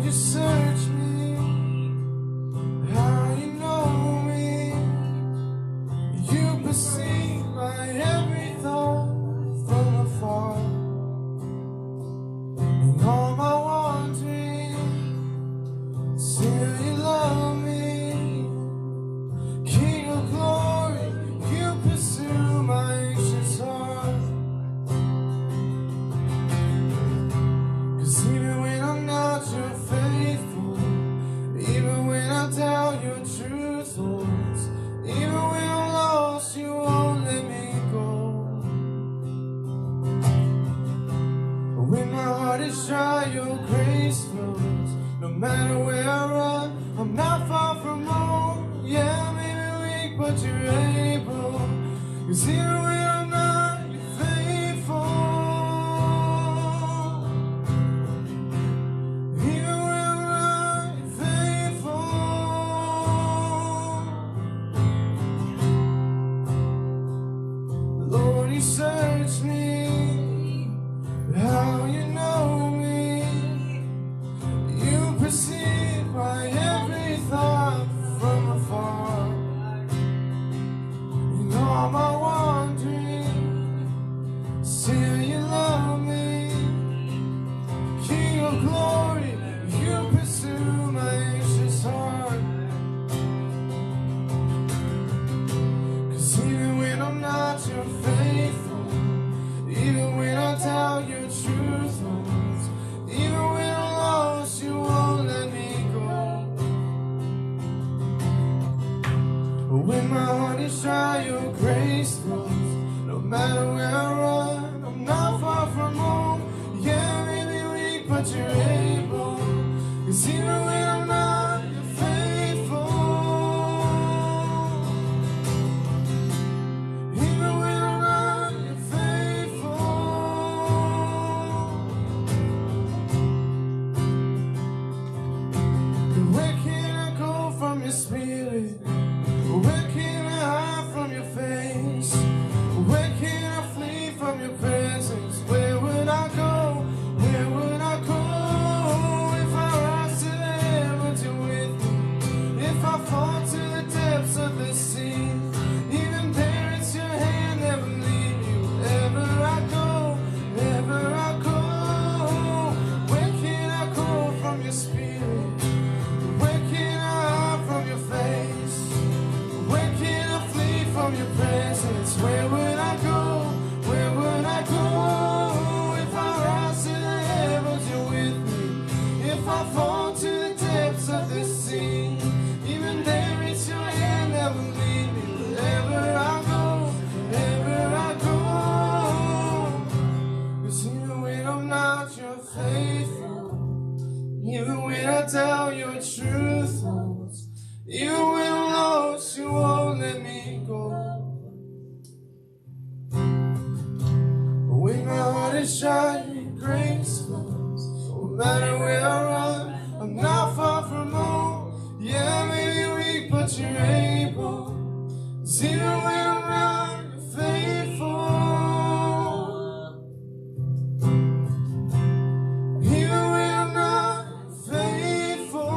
you search me, how you know me. You perceive my every thought from afar. In all my wandering, still you love me. King of glory, you pursue my anxious heart. 'Cause even when I'm not your faithful, even when I doubt your truth, Lord, even when I'm lost, you won't let me go. When my heart is dry, your grace flows. No matter where I run, I'm not far from home. Yeah, I may be weak, but you're able. 'Cause even when I'm not, you're faithful. Even when I'm not, you're faithful. Lord, you search me, how you know me. You perceive my every thought from afar. In all my wandering, still you love me. King of glory, you pursue my anxious heart. 'Cause even when I'm not your faithful, even when I doubt your truth, Lord, even when I'm lost, you won't let me go. When my heart is dry, your grace flows. No matter where I run, I'm not far from home. Yeah, I may be weak, but you're able. 'Cause even when I'm not, you're faithful. Even when I'm not, you're faithful. Where can I go from your spirit? Where can I hide from your face? Where can I flee from your presence? Where would I go? Where would I go? If I rise to the heavens, you're with me. If I fall to the depths of the sea, even there it's your hand, never leave me. Wherever I go, wherever I go. Where can I go from your spirit? Where can I hide from your face? Where can I flee from your presence? Where would I go? Where would I go? If I rise to the heavens, you're with me. If I fall to the depths of the sea, even there it's your hand, never leave me. Wherever I go, wherever I go. 'Cause even when I'm not, you're faithful. Even when I doubt your truth, Lord, even when I'm lost, you won't let me go. When my heart is dry, your grace flows. No matter where I run, I'm not far from home. Yeah, I may be weak, but you're able. 'Cause even when I'm not, you're faithful. Even when I'm not, you're faithful.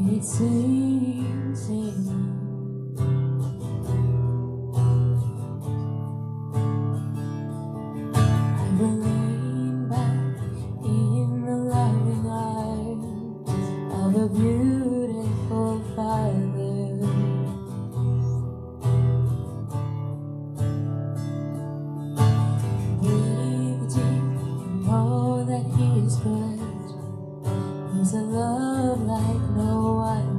Sing, sing. I will lean back in the loving arms of a beautiful Father. Breathe deep and know that He is good. He's a love like no other.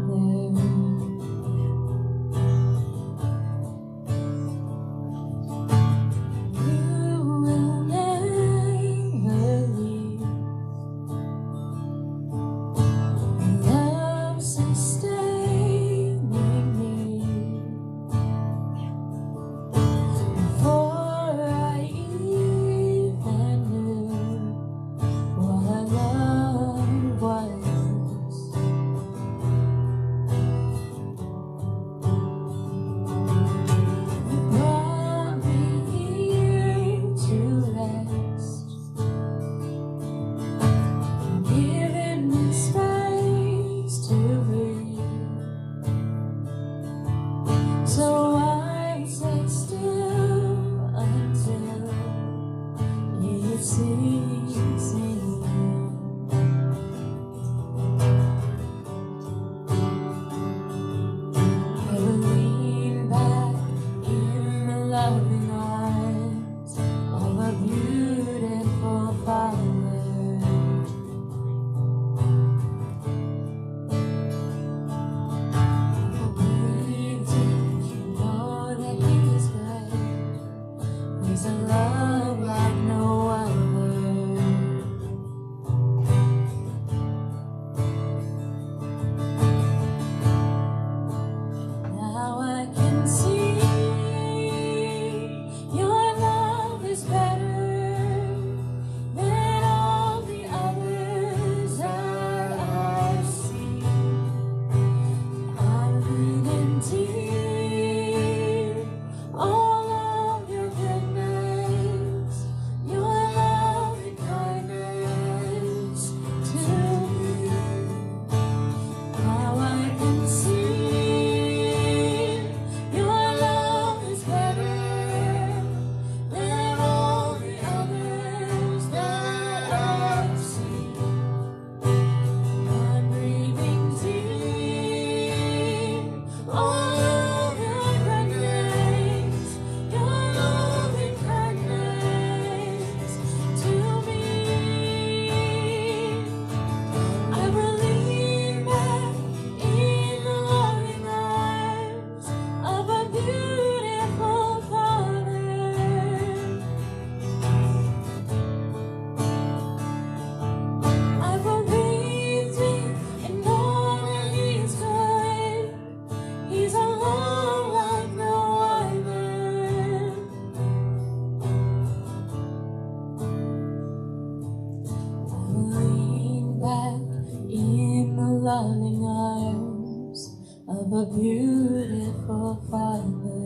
A beautiful Father.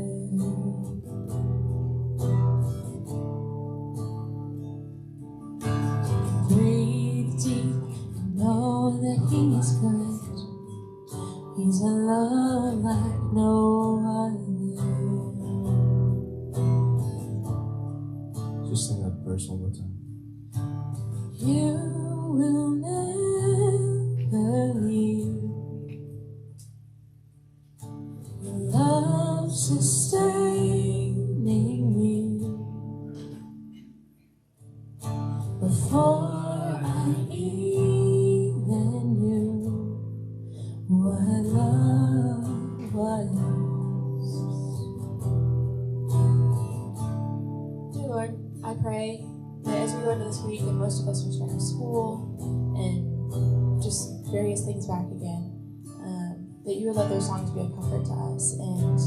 Breathe deep and know that He is good. He's a love like no other. Just sing that verse one more time. You will never leave. Love sustaining me before I even knew what love was. Dear Lord, I pray that as we go into this week and most of us are starting school and just various things back again, that you would let those songs be a comfort to us, and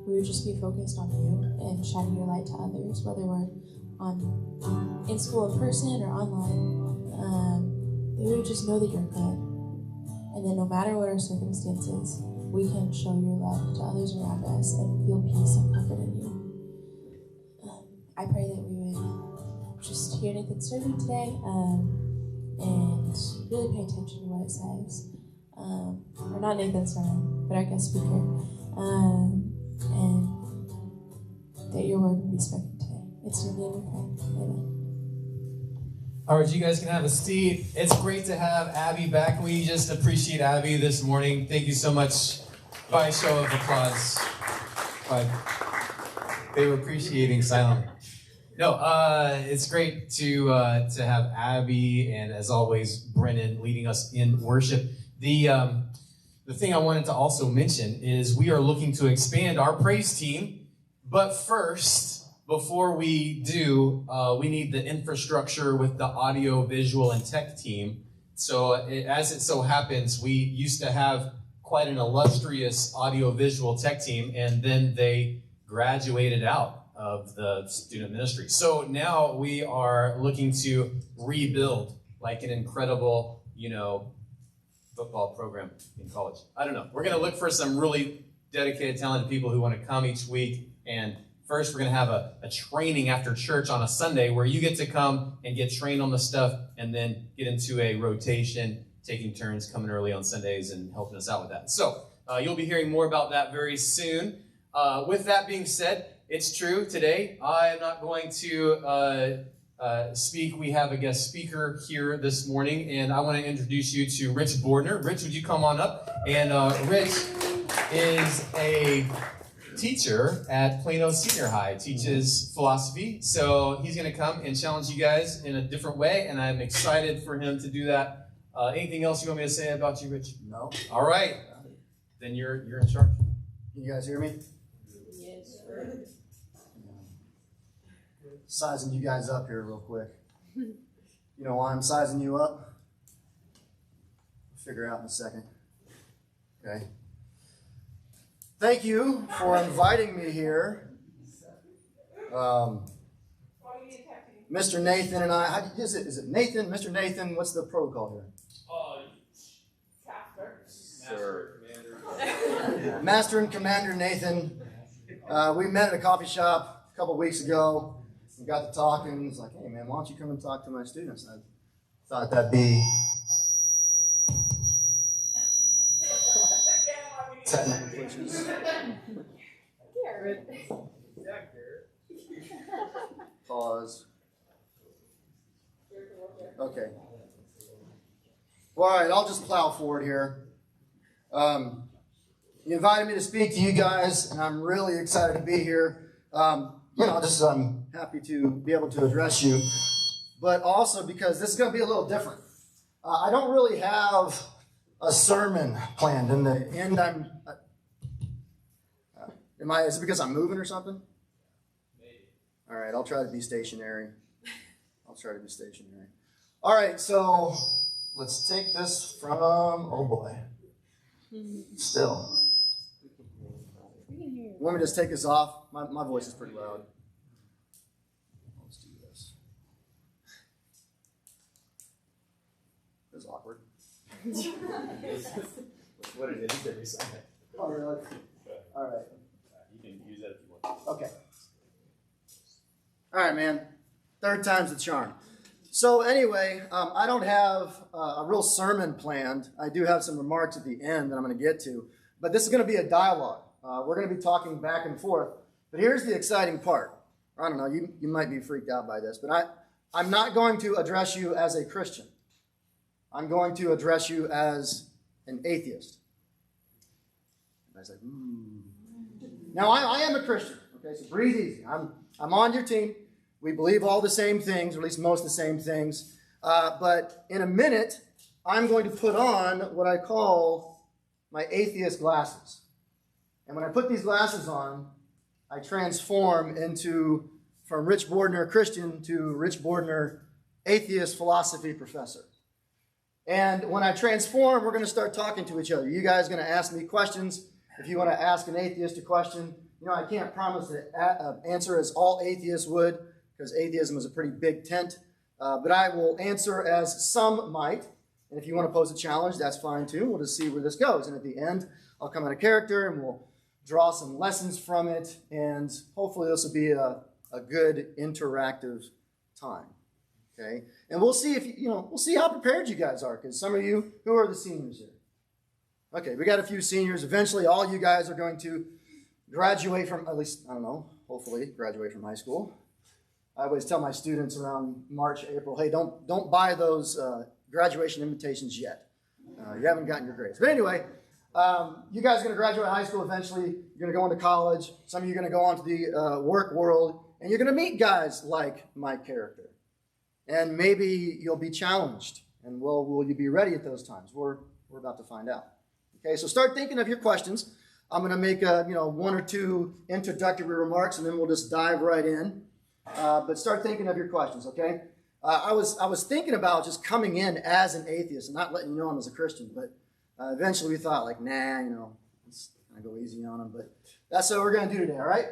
we would just be focused on you and shining your light to others, whether we're in school in person or online. That we would just know that you're good, and that no matter what our circumstances, we can show your love to others around us and feel peace and comfort in you. I pray that we would just hear Nathan's sermon today and really pay attention to what it says. or not Nathan's sermon, but our guest speaker, and that your word will be spoken today. It's in your name we pray. Amen. All right, you guys can have a seat. It's great to have Abby back. We just appreciate Abby this morning. Thank you so much. By a show of applause. They were appreciating silently. No, it's great to have Abby and, as always, Brennan leading us in worship. The thing I wanted to also mention is we are looking to expand our praise team, but first, before we do, we need the infrastructure with the audio, visual, and tech team. So as it so happens, we used to have quite an illustrious audio-visual tech team, and then they graduated out of the student ministry. So now we are looking to rebuild like an incredible, football program in college. I don't know. We're going to look for some really dedicated, talented people who want to come each week. And first, we're going to have a training after church on a Sunday where you get to come and get trained on the stuff and then get into a rotation, taking turns coming early on Sundays and helping us out with that. So you'll be hearing more about that very soon. With that being said, it's true. Today, I am not going to speak. We have a guest speaker here this morning, and I want to introduce you to Rich Bordner. Rich, would you come on up? And Rich is a teacher at Plano Senior High, teaches philosophy. So he's going to come and challenge you guys in a different way, and I'm excited for him to do that. Anything else you want me to say about you, Rich? No. All right. Then you're in charge. Can you guys hear me? Yes, sir. Sizing you guys up here real quick. You know why I'm sizing you up? We'll figure out in a second. Okay. Thank you for inviting me here. Mr. Nathan and I, is it Nathan? Mr. Nathan, what's the protocol here? Master and Commander Nathan. We met at a coffee shop a couple weeks ago. We got to talking. He's like, hey man, why don't you come and talk to my students? And I thought that'd be technical glitches. Pause. Okay. Well, all right, I'll just plow forward here. You invited me to speak to you guys, and I'm really excited to be here. I'm happy to be able to address you, but also because this is going to be a little different. I don't really have a sermon planned. In the end, is it because I'm moving or something? Maybe. All right, I'll try to be stationary. All right, so let's take this from, oh boy, still. Let me just take this off. My voice is pretty loud. Let's do this. This is awkward. What it is every Sunday. Oh, really? All right. You can use that if you want. Okay. All right, man. Third time's the charm. So anyway, I don't have a real sermon planned. I do have some remarks at the end that I'm going to get to. But this is going to be a dialogue. We're going to be talking back and forth. But here's the exciting part. I don't know, you might be freaked out by this, but I'm not going to address you as a Christian. I'm going to address you as an atheist. And I was like, Now, I am a Christian, okay, so breathe easy. I'm on your team. We believe all the same things, or at least most of the same things. But in a minute, I'm going to put on what I call my atheist glasses. And when I put these glasses on, I transform from Rich Bordner Christian to Rich Bordner atheist philosophy professor. And when I transform, we're going to start talking to each other. You guys are going to ask me questions. If you want to ask an atheist a question, I can't promise to answer as all atheists would, because atheism is a pretty big tent. But I will answer as some might. And if you want to pose a challenge, that's fine too. We'll just see where this goes. And at the end, I'll come out of character and we'll draw some lessons from it. And hopefully this will be a good interactive time. Okay? And we'll see we'll see how prepared you guys are, because some of you, who are the seniors here? Okay, we got a few seniors. Eventually, all you guys are going to graduate from, at least, I don't know, hopefully graduate from high school. I always tell my students around March, April, hey, don't buy those graduation invitations yet. You haven't gotten your grades. But anyway, you guys are going to graduate high school eventually. You're going to go into college. Some of you are going to go on to the work world. And you're going to meet guys like my character. And maybe you'll be challenged. And will you be ready at those times? We're about to find out. Okay, so start thinking of your questions. I'm going to make one or two introductory remarks, and then we'll just dive right in. But start thinking of your questions, okay? I was thinking about just coming in as an atheist and not letting you know I'm as a Christian, but eventually we thought, like, nah, let's kind of go easy on them. But that's what we're going to do today, all right?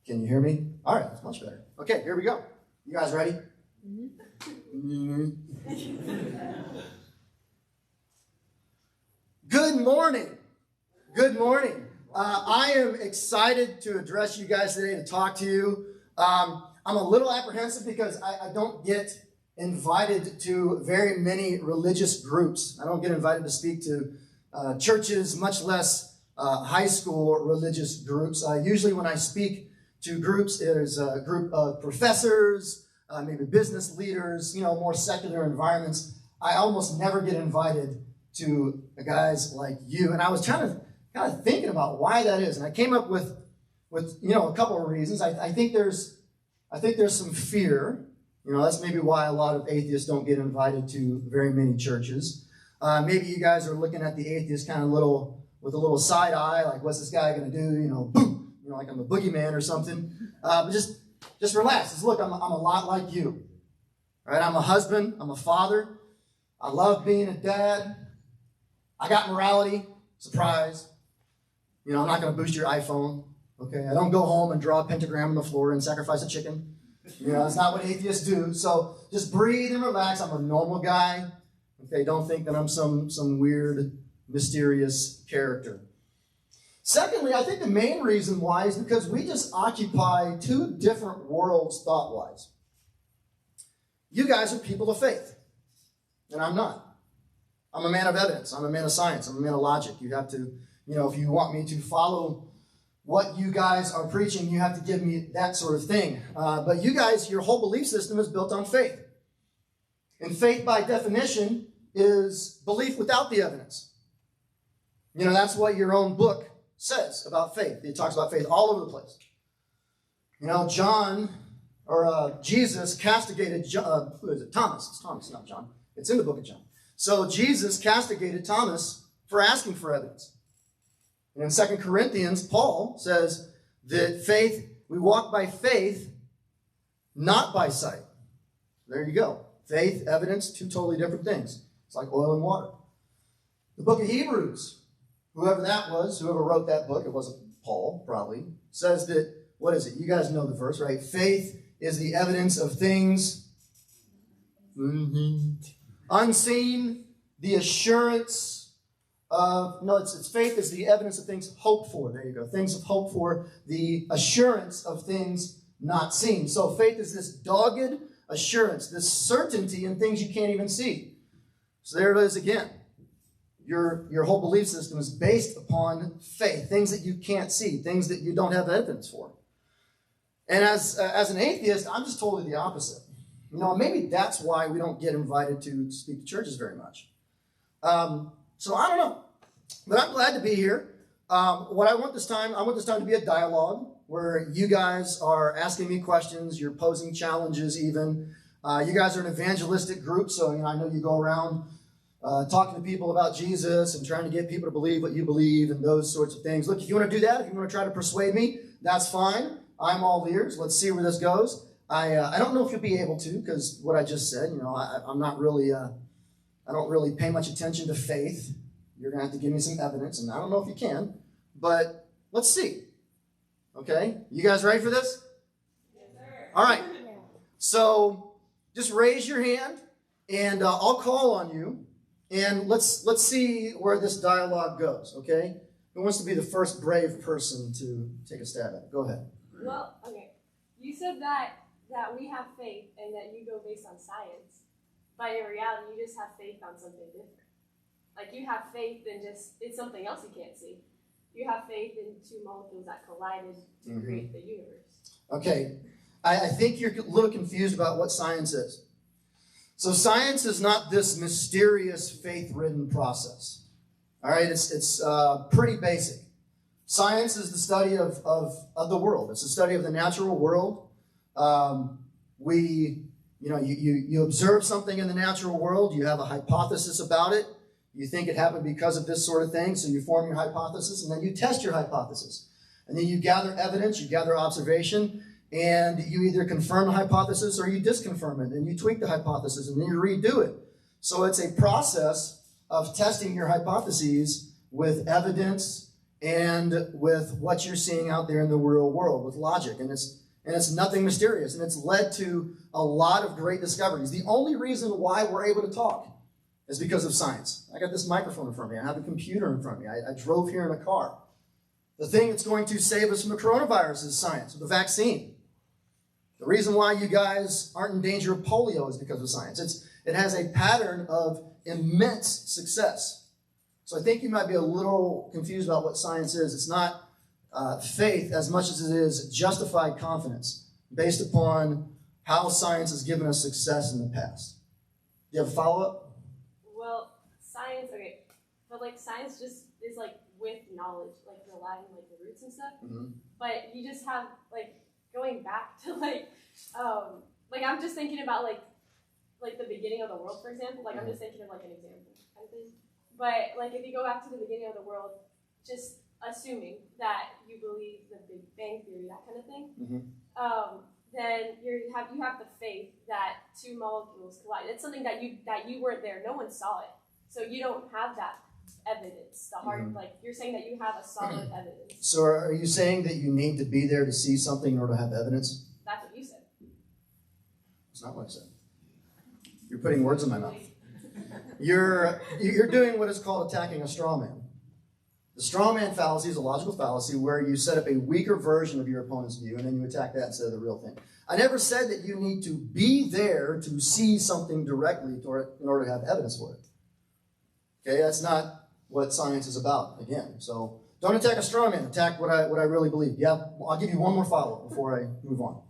Can you hear me? All right, that's much better. Okay, here we go. You guys ready? Mm-hmm. Good morning. Good morning. I am excited to address you guys today, to talk to you. I'm a little apprehensive because I don't get invited to very many religious groups. I don't get invited to speak to churches, much less high school religious groups. Usually when I speak to groups, there's a group of professors, maybe business leaders, more secular environments. I almost never get invited to guys like you. And I was kind of thinking about why that is. And I came up with a couple of reasons. I think there's some fear. That's maybe why a lot of atheists don't get invited to very many churches. Maybe you guys are looking at the atheist kind of with a little side eye, like, what's this guy going to do? Boom, like I'm a boogeyman or something. But just relax. Just look, I'm a lot like you. All right, I'm a husband. I'm a father. I love being a dad. I got morality. Surprise. I'm not going to boost your iPhone. Okay, I don't go home and draw a pentagram on the floor and sacrifice a chicken. That's not what atheists do. So just breathe and relax. I'm a normal guy. Okay, don't think that I'm some weird, mysterious character. Secondly, I think the main reason why is because we just occupy two different worlds thought-wise. You guys are people of faith, and I'm not. I'm a man of evidence. I'm a man of science. I'm a man of logic. You have to, if you want me to follow what you guys are preaching, you have to give me that sort of thing. But you guys, your whole belief system is built on faith. And faith, by definition, is belief without the evidence. That's what your own book says about faith. It talks about faith all over the place. Jesus castigated Thomas. It's Thomas, not John. It's in the book of John. So Jesus castigated Thomas for asking for evidence. And in 2 Corinthians, Paul says that we walk by faith, not by sight. There you go. Faith, evidence, two totally different things. It's like oil and water. The book of Hebrews, whoever wrote that book, it wasn't Paul, probably, says that, what is it? You guys know the verse, right? Faith is the evidence of things unseen, the assurance of, it's faith is the evidence of things hoped for. There you go. Things of hope for, the assurance of things not seen. So faith is this dogged assurance, this certainty in things you can't even see. So there it is again. Your whole belief system is based upon faith, things that you can't see, things that you don't have evidence for. And as an atheist, I'm just totally the opposite. Maybe that's why we don't get invited to speak to churches very much. So I don't know. But I'm glad to be here. What I want this time to be a dialogue where you guys are asking me questions, you're posing challenges even. You guys are an evangelistic group, so I know you go around talking to people about Jesus and trying to get people to believe what you believe and those sorts of things. Look, if you want to do that, if you want to try to persuade me, that's fine. I'm all ears. Let's see where this goes. I don't know if you'll be able to, because what I just said, I'm not really, I don't really pay much attention to faith. You're going to have to give me some evidence, and I don't know if you can, but let's see. Okay? You guys ready for this? Yes, sir. All right. So just raise your hand, and I'll call on you, and let's see where this dialogue goes, okay? Who wants to be the first brave person to take a stab at it? Go ahead. Well, okay. You said that we have faith and that you go based on science, but in reality, you just have faith on something different. Like you have faith in just, it's something else you can't see. You have faith in two molecules that collided to create the universe. Okay, I think you're a little confused about what science is. So science is not this mysterious faith-ridden process. All right, it's pretty basic. Science is the study of the world. It's the study of the natural world. You observe something in the natural world. You have a hypothesis about it. You think it happened because of this sort of thing, so you form your hypothesis, and then you test your hypothesis. And then you gather evidence, you gather observation, and you either confirm the hypothesis or you disconfirm it, and you tweak the hypothesis, and then you redo it. So it's a process of testing your hypotheses with evidence and with what you're seeing out there in the real world, with logic. And it's nothing mysterious, and it's led to a lot of great discoveries. The only reason why we're able to talk is because of science. I got this microphone in front of me. I have a computer in front of me. I drove here in a car. The thing that's going to save us from the coronavirus is science, the vaccine. The reason why you guys aren't in danger of polio is because of science. It has a pattern of immense success. So I think you might be a little confused about what science is. It's not faith as much as it is justified confidence based upon how science has given us success in the past. Do you have a follow-up? Well, science, okay, but like science just is like with knowledge, like relying on like the roots and stuff. But you just have like going back to like I'm just thinking about like the beginning of the world, for example. Like I'm just thinking of like an example kind of thing. But like if you go back to the beginning of the world, just assuming that you believe the Big Bang Theory, that kind of thing, then you have the faith that two molecules collide. It's something that you weren't there. No one saw it, so you don't have that evidence. The hard like you're saying that you have a solid evidence. So are you saying that you need to be there to see something in order to have evidence? That's what you said. That's not what I said. You're putting words in my mouth. You're doing what is called attacking a straw man. The straw man fallacy is a logical fallacy where you set up a weaker version of your opponent's view and then you attack that instead of the real thing. I never said that you need to be there to see something directly in order to have evidence for it. Okay, that's not what science is about, again. So don't attack a straw man, attack what I really believe. Yeah, I'll give you one more follow-up before I move on.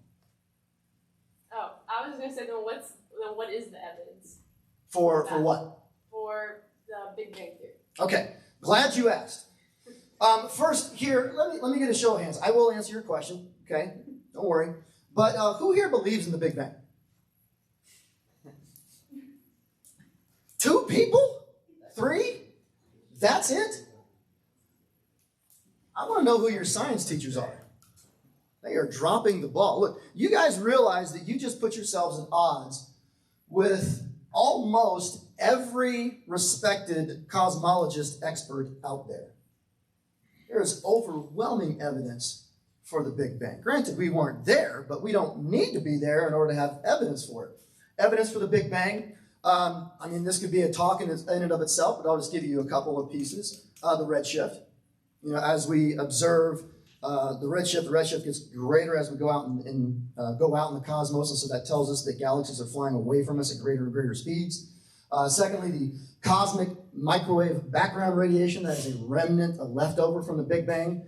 Oh, I was going to say, then what is the evidence? For what? For the Big Bang Theory. Okay, glad you asked. First, here, let me get a show of hands. I will answer your question, okay? Don't worry. But who here believes in the Big Bang? 2 people? 3? That's it? I want to know who your science teachers are. They are dropping the ball. Look, you guys realize that you just put yourselves at odds with almost every respected cosmologist expert out there. There is overwhelming evidence for the Big Bang. Granted, we weren't there, but we don't need to be there in order to have evidence for it. Evidence for the Big Bang. This could be a talk in and of itself, but I'll just give you a couple of pieces. The redshift. As we observe the redshift gets greater as we go out and go out in the cosmos, and so that tells us that galaxies are flying away from us at greater and greater speeds. Secondly, the cosmic microwave background radiation, that is a remnant, a leftover from the Big Bang.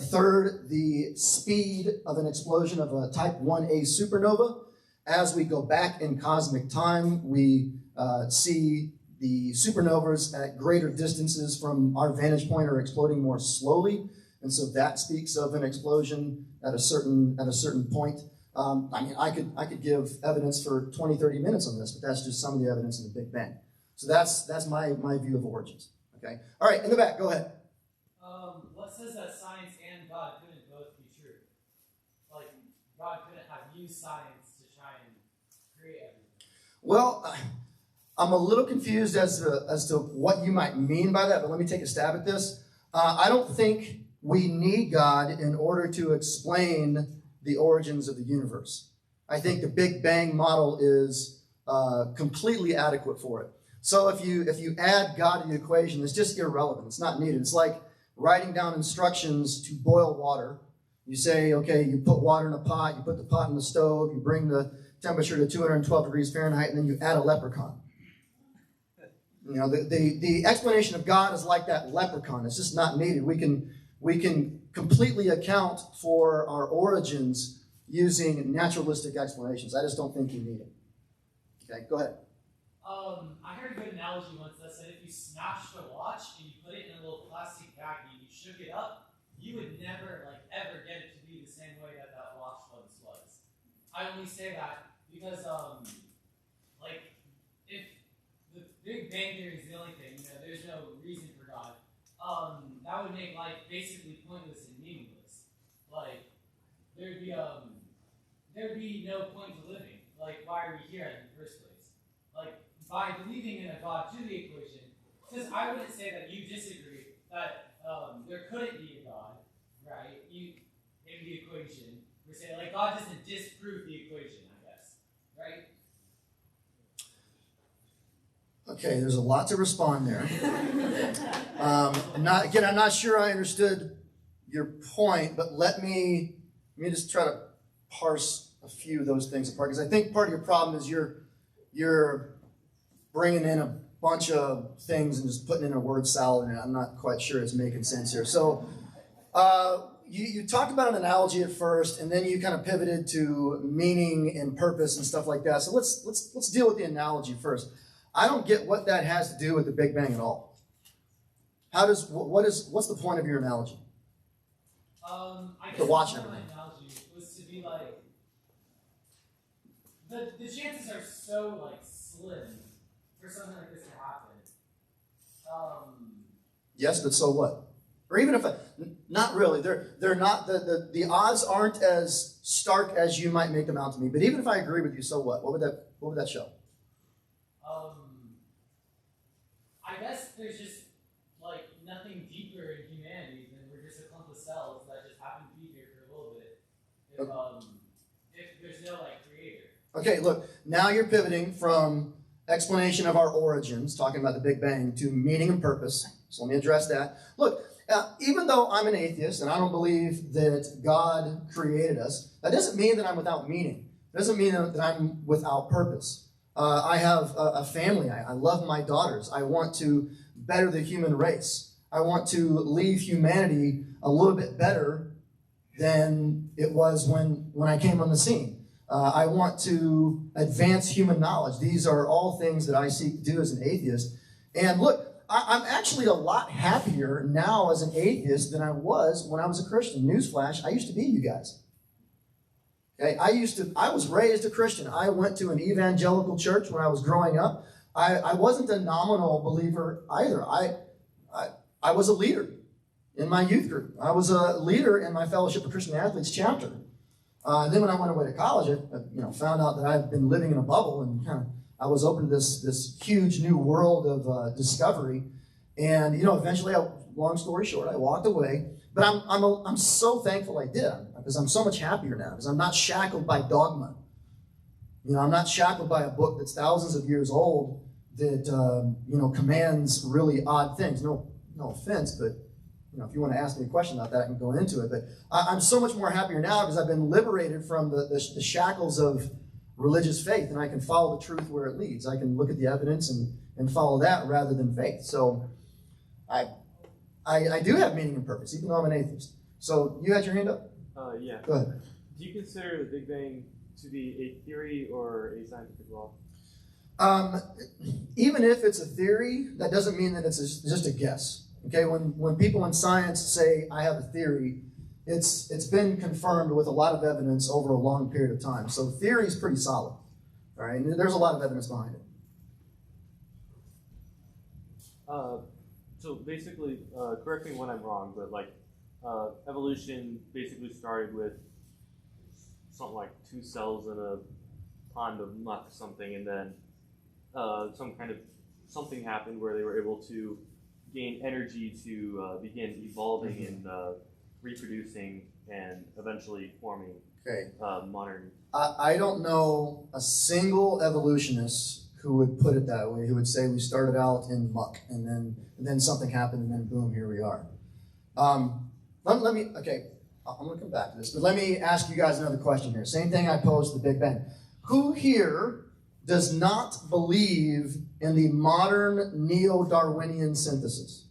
Third, the speed of an explosion of a type 1a supernova. As we go back in cosmic time, we see the supernovas at greater distances from our vantage point are exploding more slowly. And so that speaks of an explosion at a certain point. I could give evidence for 20, 30 minutes on this, but that's just some of the evidence in the Big Bang. So that's my view of origins. Okay. All right, in the back, go ahead. What says that science and God couldn't both be true? Like God couldn't have used science to try and create everything. Well, I'm a little confused as to what you might mean by that, but let me take a stab at this. I don't think we need God in order to explain the origins of the universe. I think the Big Bang model is completely adequate for it. So if you add God to the equation, it's just irrelevant. It's not needed. It's like writing down instructions to boil water. You say, okay, you put water in a pot, you put the pot in the stove, you bring the temperature to 212 degrees Fahrenheit, and then you add a leprechaun. You know, the explanation of God is like that leprechaun. It's just not needed. We can completely account for our origins using naturalistic explanations. I just don't think you need it. Okay, go ahead. I heard a good analogy once that said if you snatched a watch and you put it in a little plastic bag and you shook it up, you would never, like, ever get it to be the same way that that watch once was. I only say that because, like, if the Big Bang Theory is the only thing, you know, there's no reason for God, that would make life basically pointless and meaningless. Like, there'd be no point to living. Like, why are we here in the first place? Like, by believing in a God to the equation, because I wouldn't say that you disagree that there couldn't be a God, right? In the equation, we're saying, like, God doesn't disprove the equation, I guess, right? Okay, there's a lot to respond there. I'm not sure I understood your point, but let me just try to parse a few of those things apart, because I think part of your problem is you're bringing in a bunch of things and just putting in a word salad, and I'm not quite sure it's making sense here. So you talked about an analogy at first, and then you kind of pivoted to meaning and purpose and stuff like that. So let's deal with the analogy first. I don't get what that has to do with the Big Bang at all. What's the point of your analogy? I guess The watch my and everything. analogy was to be like, the chances are so, like, slim for something like this to happen. Yes, but so what? Or even if not really, they're not the odds aren't as stark as you might make them out to be. But even if I agree with you, so what? What would that show? I guess there's just, like, nothing deeper in humanity than we're just a clump of cells that just happen to be here for a little bit. If there's no, like, creator. Okay, look, now you're pivoting from explanation of our origins, talking about the Big Bang, to meaning and purpose. So let me address that. Look, even though I'm an atheist and I don't believe that God created us, that doesn't mean that I'm without meaning. It doesn't mean that I'm without purpose. I have a family. I love my daughters. I want to better the human race. I want to leave humanity a little bit better than it was when I came on the scene. I want to advance human knowledge. These are all things that I seek to do as an atheist. And look, I'm actually a lot happier now as an atheist than I was when I was a Christian. Newsflash, I used to be you guys. Okay, I was raised a Christian. I went to an evangelical church when I was growing up. I wasn't a nominal believer either. I was a leader in my youth group. I was a leader in my Fellowship of Christian Athletes chapter. Then when I went away to college, I found out that I've been living in a bubble, and I was open to this huge new world of discovery. And eventually, long story short, I walked away. But I'm so thankful I did, because I'm so much happier now, because I'm not shackled by dogma. I'm not shackled by a book that's thousands of years old that commands really odd things. No offense, but if you want to ask me a question about that, I can go into it. But I'm so much more happier now because I've been liberated from the shackles of religious faith, and I can follow the truth where it leads. I can look at the evidence and follow that rather than faith. So I do have meaning and purpose, even though I'm an atheist. So you had your hand up? Yeah. Go ahead. Do you consider the Big Bang to be a theory or a scientific law? Even if it's a theory, that doesn't mean that it's just a guess. Okay, when people in science say, I have a theory, it's been confirmed with a lot of evidence over a long period of time. So theory is pretty solid. All right, and there's a lot of evidence behind it. So basically, correct me when I'm wrong, but evolution basically started with something like 2 cells in a pond of muck or something, and then something happened where they were able to gain energy to begin evolving and reproducing and eventually forming modern. I don't know a single evolutionist who would put it that way, who would say we started out in muck and then something happened and then boom, here we are. Let me, okay, I'm going to come back to this, but let me ask you guys another question here. Same thing I posed to the Big Bang. Who here does not believe in the modern neo-Darwinian synthesis?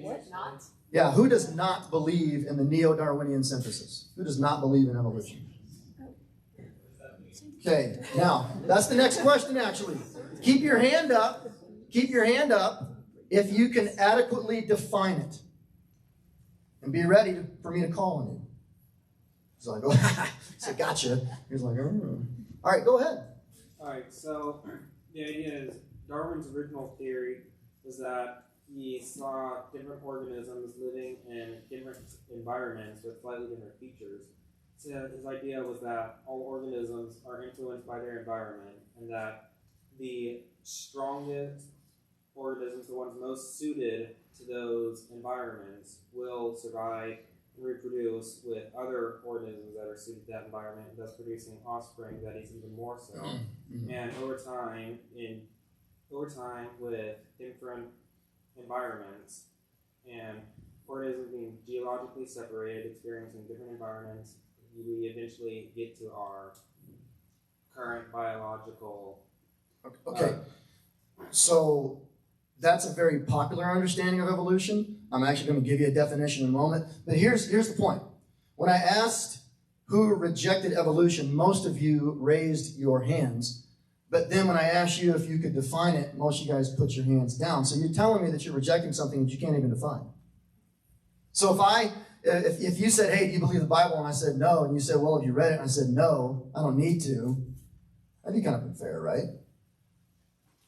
What? Not? Yeah, who does not believe in the neo-Darwinian synthesis? Who does not believe in evolution? Okay, now, that's the next question, actually. Keep your hand up. Keep your hand up if you can adequately define it. And be ready for me to call on you. So I go, so gotcha. He's like, oh. All right, go ahead. All right, so the idea is Darwin's original theory was that he saw different organisms living in different environments with slightly different features. So his idea was that all organisms are influenced by their environment, and that the strongest organisms, the ones most suited to those environments, will survive and reproduce with other organisms that are suited to that environment, thus producing offspring that is even more so. And over time, with different environments and organisms being geologically separated, experiencing different environments, we eventually get to our current biological. Okay, so that's a very popular understanding of evolution. I'm actually going to give you a definition in a moment. But here's the point. When I asked who rejected evolution, most of you raised your hands. But then when I asked you if you could define it, most of you guys put your hands down. So you're telling me that you're rejecting something that you can't even define. So if you said, hey, do you believe the Bible? And I said no, and you said, well, have you read it? And I said no, I don't need to. That'd be kind of unfair, right?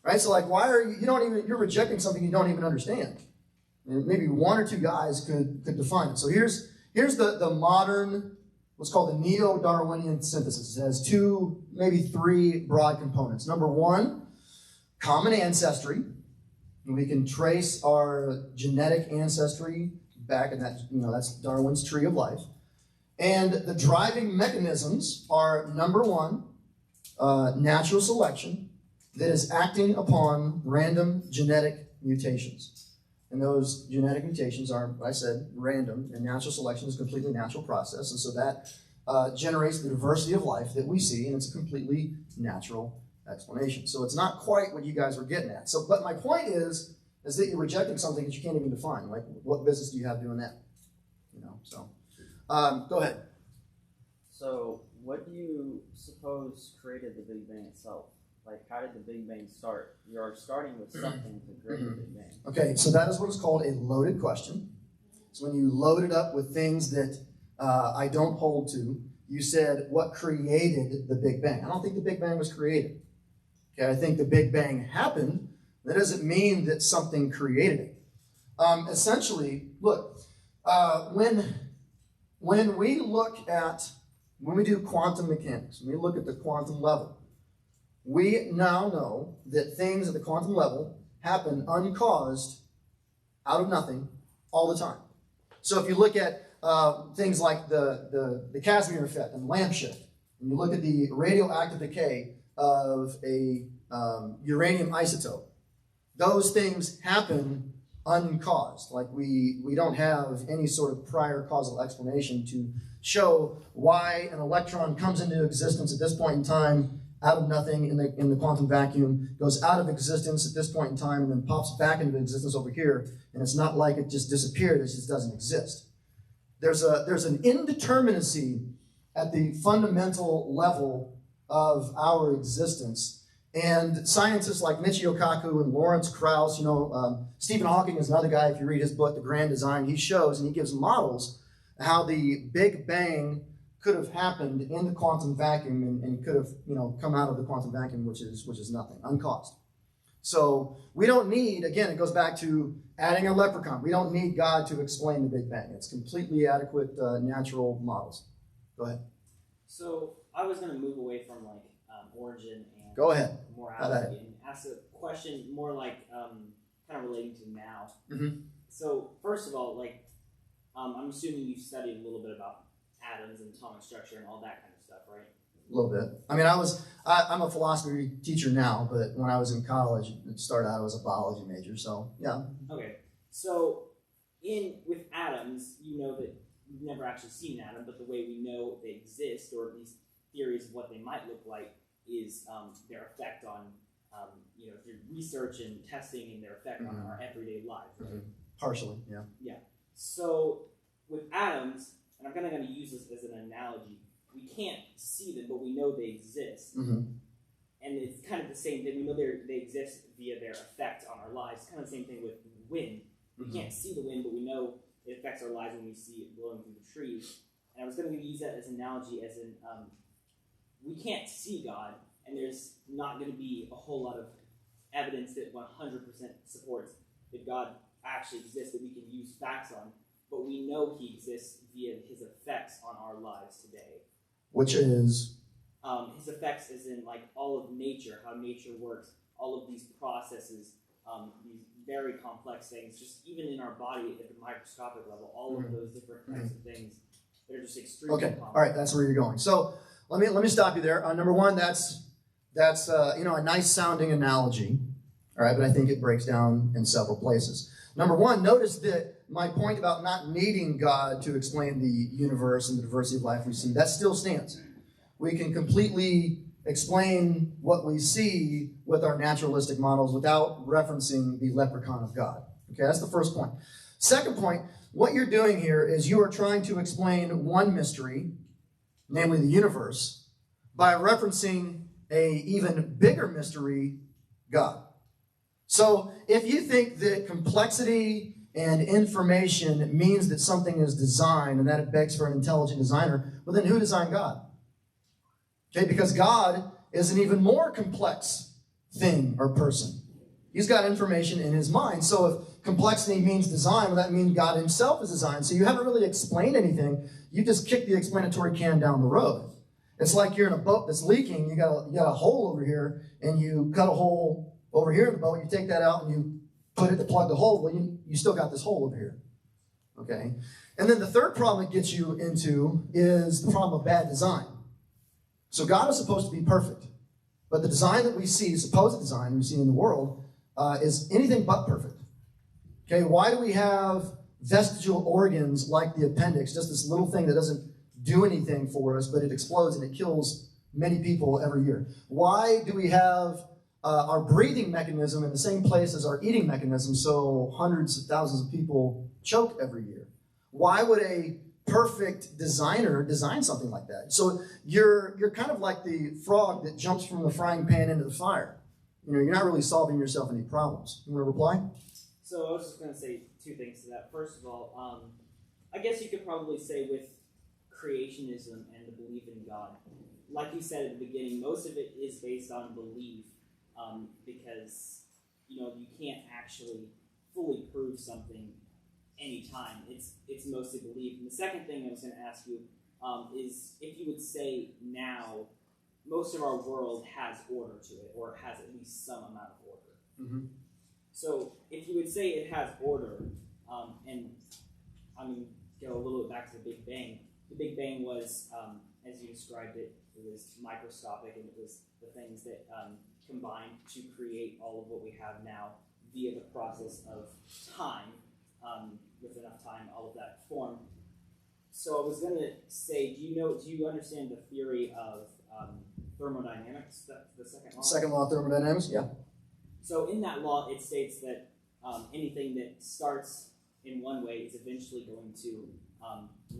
Right? So like, why are you're rejecting something you don't even understand. And maybe one or two guys could define it. So here's the modern, what's called the neo-Darwinian synthesis. It has two, maybe three broad components. Number one, common ancestry. And we can trace our genetic ancestry back, and that's Darwin's tree of life. And the driving mechanisms are, number one, natural selection that is acting upon random genetic mutations. And those genetic mutations are, like I said, random, and natural selection is a completely natural process. And so that generates the diversity of life that we see, and it's a completely natural explanation. So it's not quite what you guys were getting at. So, but my point is that you're rejecting something that you can't even define. Like, what business do you have doing that? Go ahead. So, what do you suppose created the Big Bang itself? Like, how did the Big Bang start? You are starting with something to create the Big Bang. Okay, so that is what is called a loaded question. So when you load it up with things that I don't hold to, you said, what created the Big Bang? I don't think the Big Bang was created. Okay, I think the Big Bang happened. That doesn't mean that something created it. Essentially, look, when we do quantum mechanics, when we look at the quantum level, we now know that things at the quantum level happen uncaused, out of nothing, all the time. So if you look at things like the Casimir effect and lamp shift, and you look at the radioactive decay of a uranium isotope, those things happen uncaused. Like we don't have any sort of prior causal explanation to show why an electron comes into existence at this point in time out of nothing in the quantum vacuum, goes out of existence at this point in time, and then pops back into existence over here. And it's not like it just disappeared, it just doesn't exist. There's an indeterminacy at the fundamental level of our existence. And scientists like Michio Kaku and Lawrence Krauss, Stephen Hawking is another guy, if you read his book, The Grand Design, he shows and he gives models how the Big Bang could have happened in the quantum vacuum and could have, come out of the quantum vacuum, which is nothing, uncaused. So we don't need, again, it goes back to adding a leprechaun. We don't need God to explain the Big Bang. It's completely adequate natural models. Go ahead. So I was going to move away from origin and go ahead. Morality and ask a question more like kind of relating to now. Mm-hmm. So first of all, I'm assuming you studied a little bit about atoms and atomic structure and all that kind of stuff, right? A little bit. I mean, I'm a philosophy teacher now, but when I was in college, it started out as a biology major, so yeah. Okay. So with atoms, you know that you've never actually seen an atom, but the way we know they exist, or at least theories of what they might look like, is their effect on, through research and testing and their effect on our everyday lives, right? Partially, yeah. Yeah. So with atoms, and I'm kind of going to use this as an analogy, we can't see them, but we know they exist. And it's kind of the same thing. We know they exist via their effect on our lives. Kind of the same thing with wind. We can't see the wind, but we know it affects our lives when we see it blowing through the trees. And I was going to use that as an analogy, as in we can't see God, and there's not going to be a whole lot of evidence that 100% supports that God actually exists that we can use facts on. But we know he exists via his effects on our lives today. Which is? His effects is in like all of nature, how nature works, all of these processes, these very complex things, just even in our body at the microscopic level, all of those different types of things that are just extremely complex. All right, that's where you're going. So let me stop you there. Number one, that's a nice sounding analogy, all right, but I think it breaks down in several places. Number one, notice that my point about not needing God to explain the universe and the diversity of life we see, that still stands. We can completely explain what we see with our naturalistic models without referencing the leprechaun of God. Okay, that's the first point. Second point, what you're doing here is you are trying to explain one mystery, namely the universe, by referencing an even bigger mystery, God. So if you think that complexity and information means that something is designed and that it begs for an intelligent designer, well then who designed God? Okay, because God is an even more complex thing or person. He's got information in his mind. So if complexity means design, well, that means God himself is designed. So you haven't really explained anything. You just kick the explanatory can down the road. It's like you're in a boat that's leaking. You got a hole over here, and you cut a hole over here in the boat. You take that out, and you put it to plug the hole. Well, you still got this hole over here. Okay? And then the third problem it gets you into is the problem of bad design. So God is supposed to be perfect. But the design that we see, supposed design we see in the world, is anything but perfect. Okay, why do we have vestigial organs like the appendix, just this little thing that doesn't do anything for us, but it explodes and it kills many people every year? Why do we have our breathing mechanism in the same place as our eating mechanism, so hundreds of thousands of people choke every year? Why would a perfect designer design something like that? So you're kind of like the frog that jumps from the frying pan into the fire. You're not really solving yourself any problems. You want to reply? So I was just going to say two things to that. First of all, I guess you could probably say with creationism and the belief in God, like you said at the beginning, most of it is based on belief, because you can't actually fully prove something anytime. It's mostly belief. And the second thing I was going to ask you is if you would say now most of our world has order to it, or has at least some amount of order. So if you would say it has order, and I mean, go a little bit back to the Big Bang. The Big Bang was, as you described it, it was microscopic, and it was the things that combined to create all of what we have now via the process of time. With enough time, all of that formed. So I was going to say, do you understand the theory of thermodynamics, the second law? Second law of thermodynamics, yeah. So in that law, it states that anything that starts in one way is eventually going to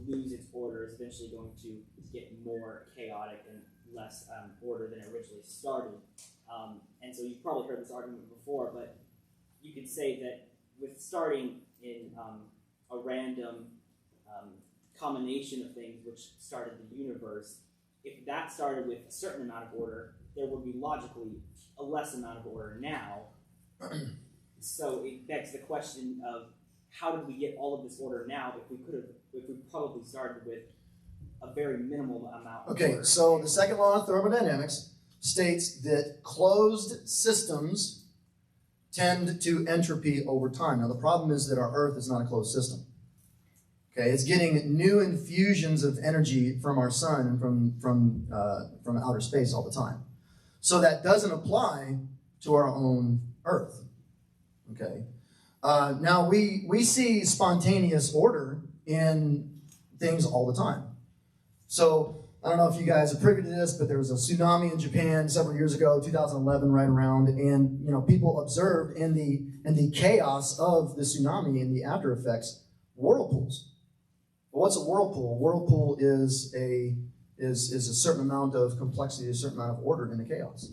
lose its order, is eventually going to get more chaotic and less order than it originally started. And so you've probably heard this argument before, but you could say that with starting in a random combination of things which started the universe, if that started with a certain amount of order, there would be logically a less amount of order now. So it begs the question of how did we get all of this order now if we probably started with a very minimal amount of Okay, order. so the second law of thermodynamics states that closed systems tend to entropy over time. Now the problem is that our Earth is not a closed system. Okay, it's getting new infusions of energy from our sun and from outer space all the time. So that doesn't apply to our own Earth. Okay. Now we see spontaneous order in things all the time. So I don't know if you guys are privy to this, but there was a tsunami in Japan several years ago, 2011, right around, and people observed in the chaos of the tsunami and the after effects whirlpools. Well, what's a whirlpool? A whirlpool is a certain amount of complexity, a certain amount of order in the chaos.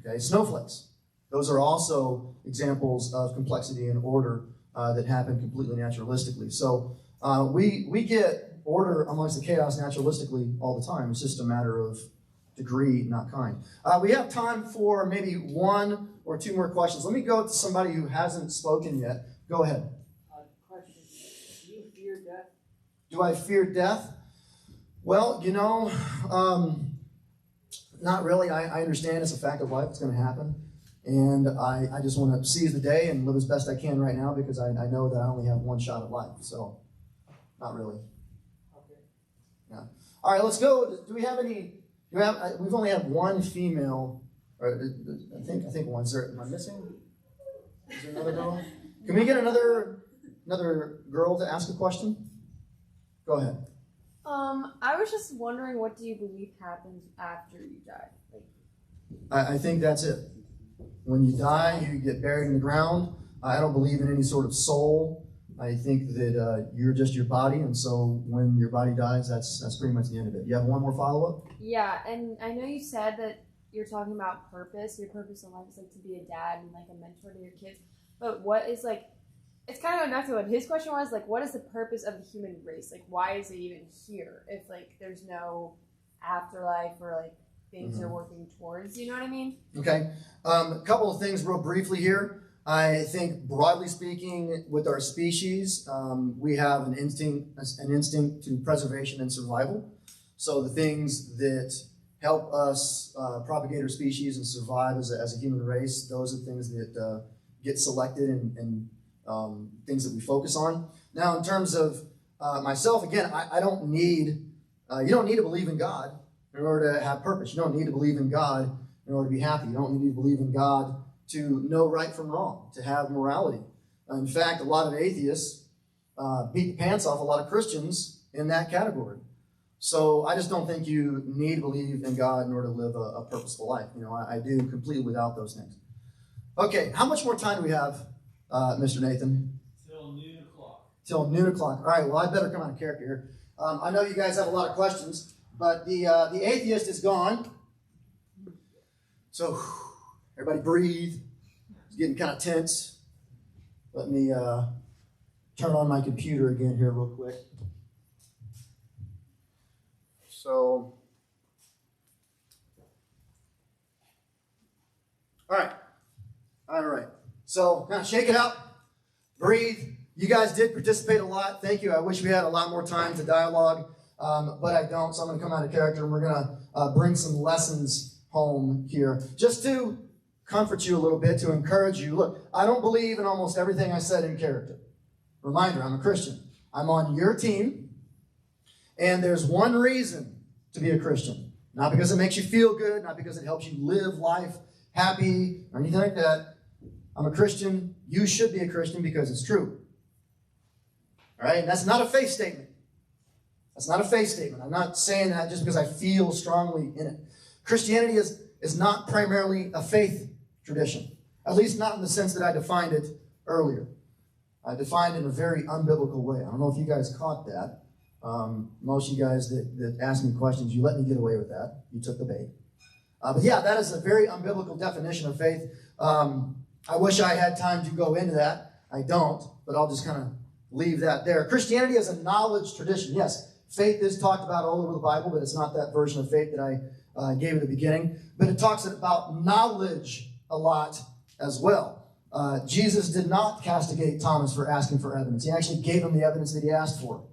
Okay, snowflakes. Those are also examples of complexity and order that happen completely naturalistically. So we get order amongst the chaos naturalistically all the time. It's just a matter of degree, not kind. We have time for maybe one or two more questions. Let me go to somebody who hasn't spoken yet. Go ahead. Question. Do you fear death? Do I fear death? Well, not really. I understand it's a fact of life. It's going to happen. And I just want to seize the day and live as best I can right now because I know that I only have one shot at life. So, not really. Okay. Yeah. All right, let's go. Do we have any? We've only had one female. Or I think one. Am I missing? Is there another girl? Can we get another girl to ask a question? Go ahead. I was just wondering, what do you believe happens after you die? I think that's it. When you die, you get buried in the ground. I don't believe in any sort of soul. I think that you're just your body, and so when your body dies, that's pretty much the end of it. You have one more follow-up? Yeah, and I know you said that you're talking about purpose. Your purpose in life is like to be a dad and like a mentor to your kids. But what is like? It's kind of going back to what his question was. Like, what is the purpose of the human race? Like, why is it even here if like there's no afterlife or like things you're working towards? You know what I mean? Okay. A couple of things real briefly here. I think broadly speaking, with our species, we have an instinct to preservation and survival. So the things that help us propagate our species and survive as a human race, those are things that get selected and things that we focus on. Now, in terms of myself, again, I don't need, you don't need to believe in God in order to have purpose. You don't need to believe in God in order to be happy. You don't need to believe in God to know right from wrong, to have morality. In fact, a lot of atheists beat the pants off a lot of Christians in that category. So I just don't think you need to believe in God in order to live a purposeful life. I do completely without those things. Okay, how much more time do we have, Mr. Nathan? Till noon o'clock. Till noon o'clock. All right, well, I better come out of character here. I know you guys have a lot of questions, but the atheist is gone. So everybody breathe. It's getting kind of tense. Let me turn on my computer again here real quick. So, all right. So kind of shake it up, breathe. You guys did participate a lot. Thank you. I wish we had a lot more time to dialogue, but I don't. So I'm going to come out of character, and we're going to bring some lessons home here, just to comfort you a little bit, to encourage you. Look, I don't believe in almost everything I said in character. Reminder, I'm a Christian. I'm on your team, and there's one reason to be a Christian. Not because it makes you feel good, not because it helps you live life happy or anything like that. I'm a Christian. You should be a Christian because it's true. All right? And that's not a faith statement. That's not a faith statement. I'm not saying that just because I feel strongly in it. Christianity is not primarily a faith tradition, at least not in the sense that I defined it earlier. I defined it in a very unbiblical way. I don't know if you guys caught that. Most of you guys that asked me questions, you let me get away with that. You took the bait. But yeah, that is a very unbiblical definition of faith. I wish I had time to go into that. I don't, but I'll just kind of leave that there. Christianity is a knowledge tradition. Yes, faith is talked about all over the Bible, but it's not that version of faith that I gave at the beginning. But it talks about knowledge a lot as well. Jesus did not castigate Thomas for asking for evidence. He actually gave him the evidence that he asked for.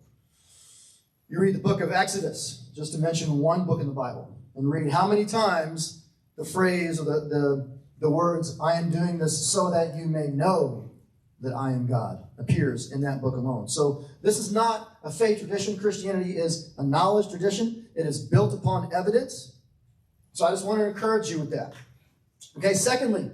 You read the book of Exodus, just to mention one book in the Bible, and read how many times the phrase or the words, I am doing this so that you may know that I am God, appears in that book alone. So this is not a faith tradition. Christianity is a knowledge tradition. It is built upon evidence. So I just want to encourage you with that. Okay, secondly,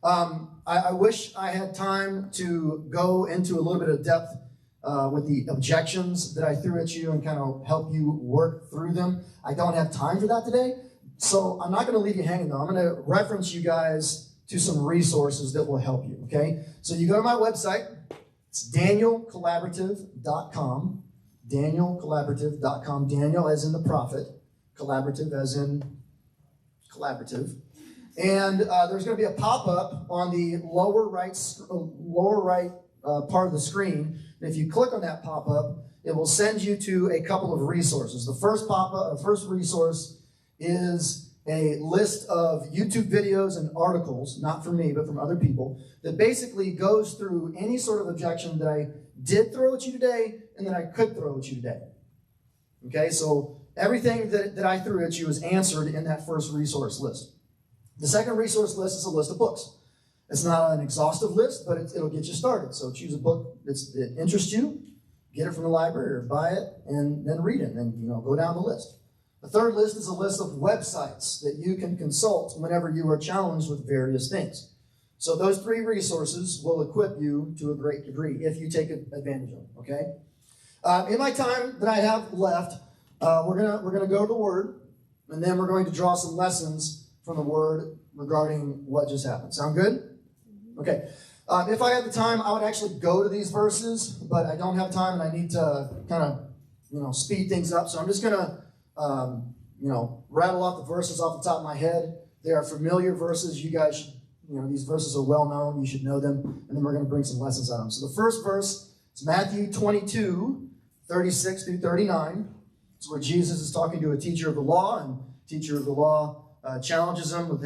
I wish I had time to go into a little bit of depth with the objections that I threw at you and kind of help you work through them. I don't have time for that today, so I'm not going to leave you hanging though. I'm going to reference you guys to some resources that will help you, okay? So you go to my website. It's danielcollaborative.com. Danielcollaborative.com. Daniel as in the prophet. Collaborative as in collaborative. And there's going to be a pop-up on the lower right part of the screen. And if you click on that pop-up, it will send you to a couple of resources. The first pop-up, first resource is a list of YouTube videos and articles, not from me, but from other people, that basically goes through any sort of objection that I did throw at you today and that I could throw at you today. Okay, so everything that I threw at you is answered in that first resource list. The second resource list is a list of books. It's not an exhaustive list, but it'll get you started. So choose a book that interests you, get it from the library or buy it, and then read it, and then go down the list. The third list is a list of websites that you can consult whenever you are challenged with various things. So those three resources will equip you to a great degree if you take advantage of them, okay? In my time that I have left, we're gonna go to the Word, and then we're going to draw some lessons from the Word regarding what just happened. Sound good? Okay. If I had the time, I would actually go to these verses, but I don't have time, and I need to kind of, speed things up. So I'm just gonna rattle off the verses off the top of my head. They are familiar verses. You guys should, these verses are well known. You should know them. And then we're going to bring some lessons out of them. So the first verse is Matthew 22, 36 through 39. It's where Jesus is talking to a teacher of the law, and teacher of the law challenges him with,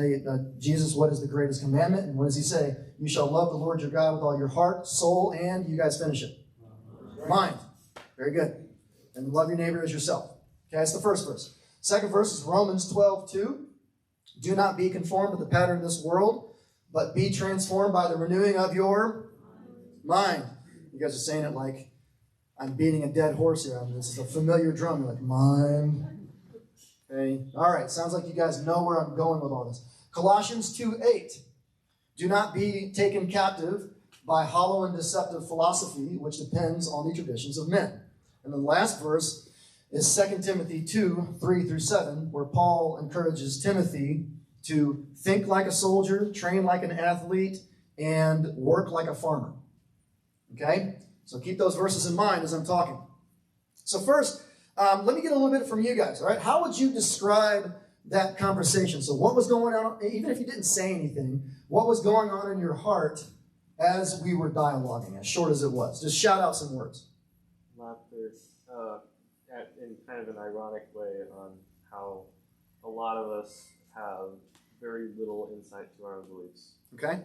Jesus, what is the greatest commandment? And what does he say? You shall love the Lord your God with all your heart, soul, and, you guys finish it, mind. Very good. And love your neighbor as yourself. Okay, that's the first verse. Second verse is Romans 12:2. Do not be conformed to the pattern of this world, but be transformed by the renewing of your mind. You guys are saying it like I'm beating a dead horse here. This is a familiar drum. You're like, mind. Okay, all right. Sounds like you guys know where I'm going with all this. Colossians 2:8. Do not be taken captive by hollow and deceptive philosophy, which depends on the traditions of men. And the last verse is 2 Timothy 2, 3 through 7, where Paul encourages Timothy to think like a soldier, train like an athlete, and work like a farmer. Okay? So keep those verses in mind as I'm talking. So first, let me get a little bit from you guys, all right? How would you describe that conversation? So what was going on, even if you didn't say anything, what was going on in your heart as we were dialoguing, as short as it was? Just shout out some words. Laughter. In kind of an ironic way on how a lot of us have very little insight to our own beliefs. Okay?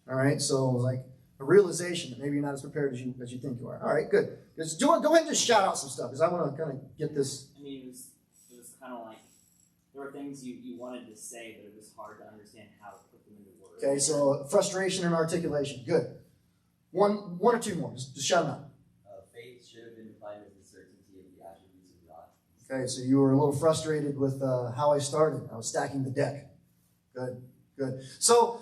All right, so like a realization that maybe you're not as prepared as you think you are. All right, good. Just go ahead and just shout out some stuff, because I want to kind of get this. I mean, it was kind of like there were things you wanted to say, but it was hard to understand how to put them into words. Okay, so frustration and articulation. Good. One or two more. Just shout them out. Faith should have been defined as the certainty of the attributes of God. Okay, so you were a little frustrated with how I started. I was stacking the deck. Good, good. So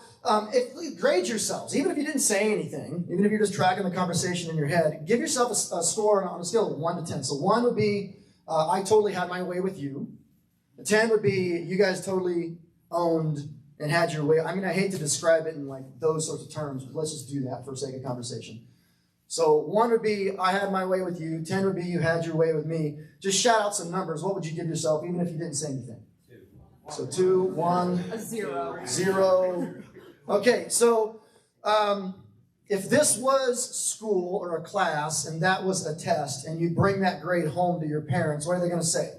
grade yourselves. Even if you didn't say anything, even if you're just tracking the conversation in your head, give yourself a score on a scale of 1 to 10. So 1 would be, I totally had my way with you. 10 would be, you guys totally owned and had your way. I mean, I hate to describe it in like those sorts of terms, but let's just do that for sake of conversation. So 1 would be, I had my way with you. 10 would be, you had your way with me. Just shout out some numbers. What would you give yourself, even if you didn't say anything? 2. So 2, 1, A 0. 0. Okay, so if this was school or a class and that was a test and you bring that grade home to your parents, what are they going to say?